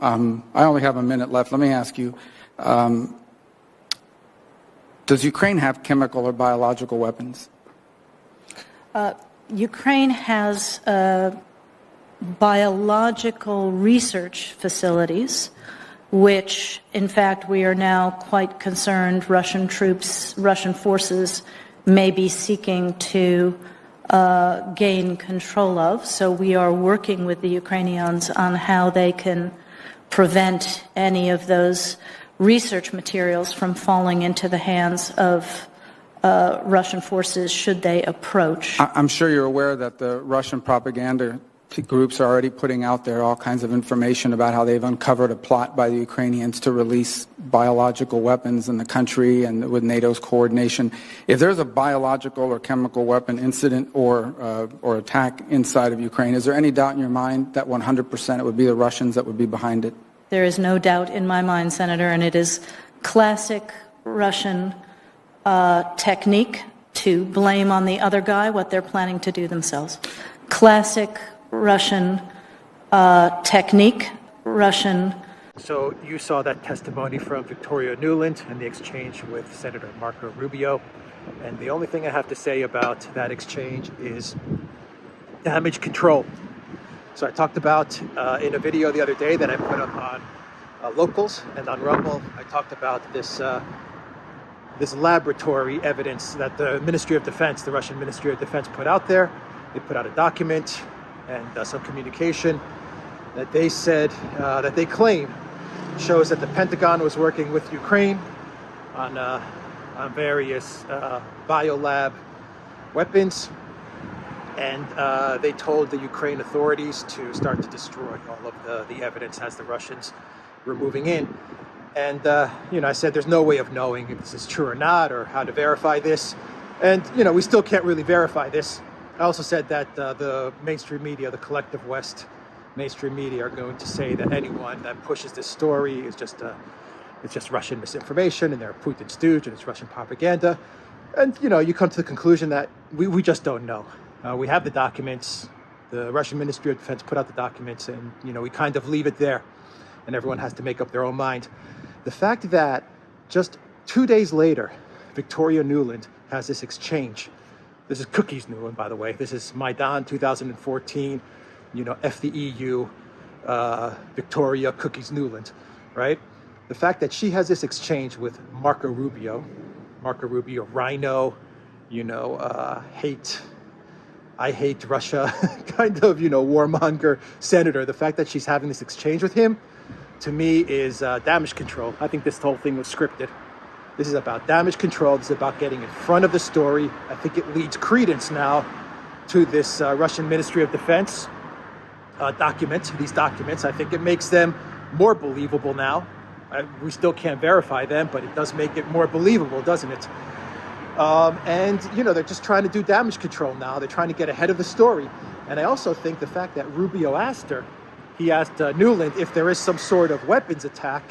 I only have a minute left. Let me ask you, does Ukraine have chemical or biological weapons? Ukraine has biological research facilities, which, in fact, we are now quite concerned Russian troops, Russian forces may be seeking to gain control of. So we are working with the Ukrainians on how they can prevent any of those research materials from falling into the hands of Russian forces should they approach. I'm sure you're aware that the Russian propaganda groups are already putting out there all kinds of information about how they've uncovered a plot by the Ukrainians to release biological weapons in the country and with NATO's coordination. If there's a biological or chemical weapon incident or attack inside of Ukraine, is there any doubt in your mind that 100% it would be the Russians that would be behind it? There is no doubt in my mind, Senator, and it is classic Russian technique to blame on the other guy what they're planning to do themselves. Classic Russian technique, Russian. So you saw that testimony from Victoria Nuland and the exchange with Senator Marco Rubio. And the only thing I have to say about that exchange is damage control. So I talked about in a video the other day that I put up on Locals and on Rumble, I talked about this this laboratory evidence that the Ministry of Defense, the Russian Ministry of Defense, put out there. They put out a document and some communication that they said, that they claim shows that the Pentagon was working with Ukraine on various biolab weapons. And they told the Ukraine authorities to start to destroy all of the evidence as the Russians were moving in. And, I said there's no way of knowing if this is true or not or how to verify this. And, we still can't really verify this. I also said that the mainstream media, the collective West mainstream media, are going to say that anyone that pushes this story is it's just Russian misinformation and they're Putin's stooge and it's Russian propaganda. And, you come to the conclusion that we just don't know. We have the documents. The Russian Ministry of Defense put out the documents and, we kind of leave it there and everyone has to make up their own mind. The fact that just 2 days later, Victoria Nuland has this exchange. This is Cookies Nuland, by the way. This is Maidan 2014, F the EU, Victoria Cookies Nuland, right? The fact that she has this exchange with Marco Rubio, Rhino, I hate Russia, kind of, warmonger senator. The fact that she's having this exchange with him, to me, is damage control. I think this whole thing was scripted. This is about damage control. This is about getting in front of the story. I think it leads credence now to this Russian Ministry of Defense these documents. I think it makes them more believable now. We still can't verify them, but it does make it more believable, doesn't it? And they're just trying to do damage control now. They're trying to get ahead of the story. And I also think the fact that Rubio asked Nuland if there is some sort of weapons attack,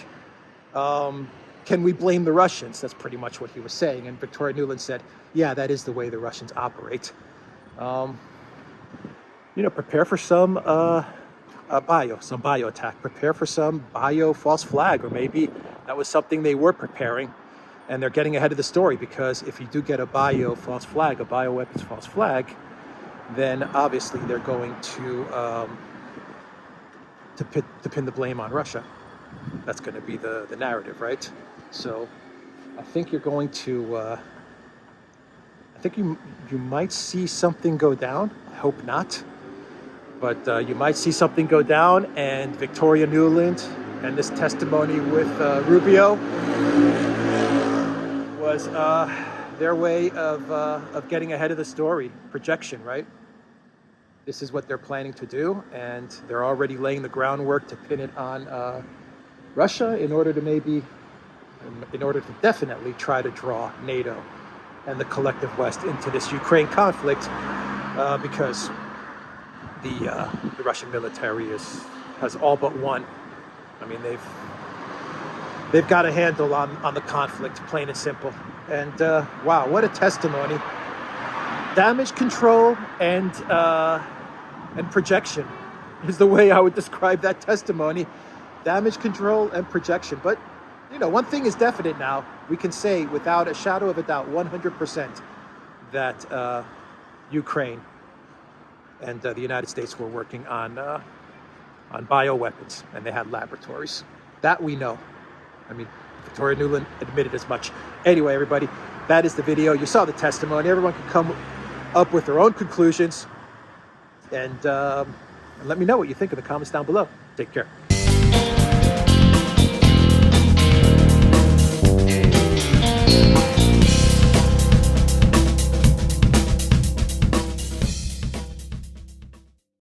can we blame the Russians? That's pretty much what he was saying. And Victoria Nuland said, yeah, that is the way the Russians operate. Prepare for some bio attack. Prepare for some bio false flag, or maybe that was something they were preparing. And they're getting ahead of the story, because if you do get a bio false flag, a bioweapons false flag, then obviously they're going to pin the blame on Russia. That's going to be the narrative, right? So I think you're going to, I think you might see something go down. I hope not. But you might see something go down, and Victoria Nuland and this testimony with Rubio was their way of getting ahead of the story. Projection, right? This is what they're planning to do, and they're already laying the groundwork to pin it on Russia in order to definitely try to draw NATO and the collective West into this Ukraine conflict, because the Russian military has all but won. I mean, they've got a handle on the conflict, plain and simple. And wow, what a testimony! Damage control and projection is the way I would describe that testimony. damage control and projection. But, you know, one thing is definite now. We can say without a shadow of a doubt, 100%, that Ukraine and the United States were working on bioweapons, and they had laboratories. That we know. I mean, Victoria Nuland admitted as much. Anyway, everybody, that is the video. You saw the testimony. Everyone can come up with their own conclusions. And let me know what you think in the comments down below. Take care.